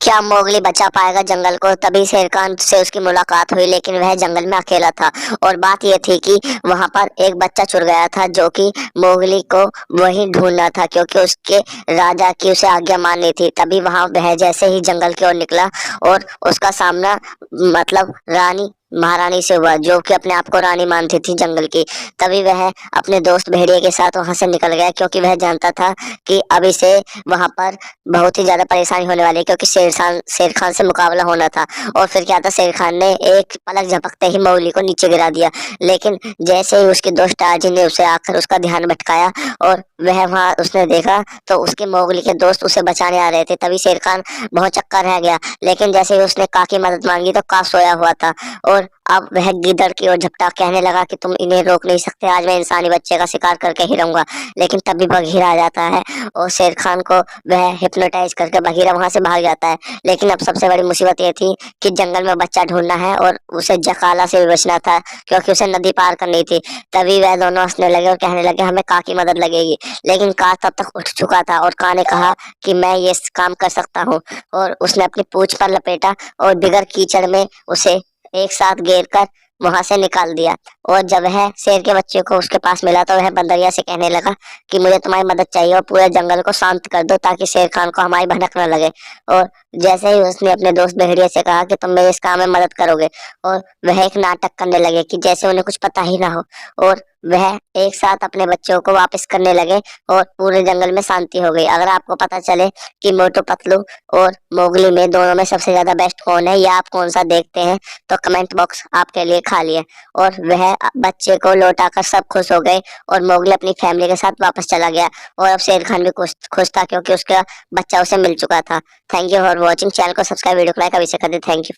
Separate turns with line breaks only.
क्या मोगली बचा पाएगा जंगल को? तभी शेर खान से उसकी मुलाकात हुई, लेकिन वह जंगल में अकेला था। और बात यह थी कि वहां पर एक बच्चा छुप गया था जो कि मोगली को वही ढूंढ रहा था, क्योंकि उसके राजा की उसे आज्ञा माननी थी। तभी वहां वह जैसे ही जंगल की ओर निकला और उसका सामना मतलब रानी महारानी से हुआ, जो कि अपने आप को रानी मानती थी जंगल की। तभी वह अपने दोस्त भेड़िए के साथ वहां से निकल गया, क्योंकि वह जानता था कि अब इसे वहां पर बहुत ही ज्यादा परेशानी होने वाली है, क्योंकि शेर खान से मुकाबला होना था। और फिर क्या था, शेर खान ने एक पलक झपकते ही मौली को नीचे गिरा दिया। लेकिन जैसे ही उसके दोस्त टार्जिन ने उसे आकर उसका ध्यान भटकाया और वह वहां उसने देखा, तो उसके मोगली के दोस्त उसे बचाने आ रहे थे। तभी शेर खान बहुत चक्कर रह गया, लेकिन जैसे ही उसने का की मदद मांगी तो का सोया हुआ था। और अब वह गिदड़ की ओर झपटा, कहने लगा कि तुम इन्हें रोक नहीं सकते, आज मैं इंसानी बच्चे का शिकार करके ही रहूंगा। लेकिन तभी बघीरा आ जाता है और शेर खान को वह हिप्नोटाइज करके बघीरा वहां से भाग जाता है। लेकिन अब सबसे बड़ी मुसीबत ये थी कि जंगल में बच्चा ढूंढना है और उसे जकाला से भी बचना था, क्योंकि उसे नदी पार करनी थी। तभी वह दोनों हंसने लगे और कहने लगे हमें का की मदद लगेगी। लेकिन का तब तक उठ चुका था और का ने कहा कि मैं ये काम कर सकता हूँ। और उसने अपनी पूंछ पर लपेटा और बिगर कीचड़ में उसे एक साथ घेर कर वहां से निकाल दिया। और जब वह शेर के बच्चे को उसके पास मिला तो वह बंदरिया से कहने लगा कि मुझे तुम्हारी मदद चाहिए और पूरे जंगल को शांत कर दो, ताकि शेर खान को हमारी भनक न लगे। और जैसे ही उसने अपने दोस्त भेड़िए से कहा कि तुम मेरे इस काम में मदद करोगे, और वह एक नाटक करने लगे कि जैसे उन्हें कुछ पता ही ना हो। और वह एक साथ अपने बच्चों को वापस करने लगे और पूरे जंगल में शांति हो गई। अगर आपको पता चले कि मोटू पतलू और मोगली में दोनों में सबसे ज्यादा बेस्ट कौन है, या आप कौन सा देखते हैं, तो कमेंट बॉक्स आपके लिए खाली है। और वह बच्चे को लौटाकर सब खुश हो गए और मोगली अपनी फैमिली के साथ वापस चला गया। और अब शेर खान भी खुश खुश था, क्योंकि उसका बच्चा उसे मिल चुका था। Thank you for watching. Channel को सब्सक्राइब, वीडियो को लाइक अभी से कर दे। Thank you.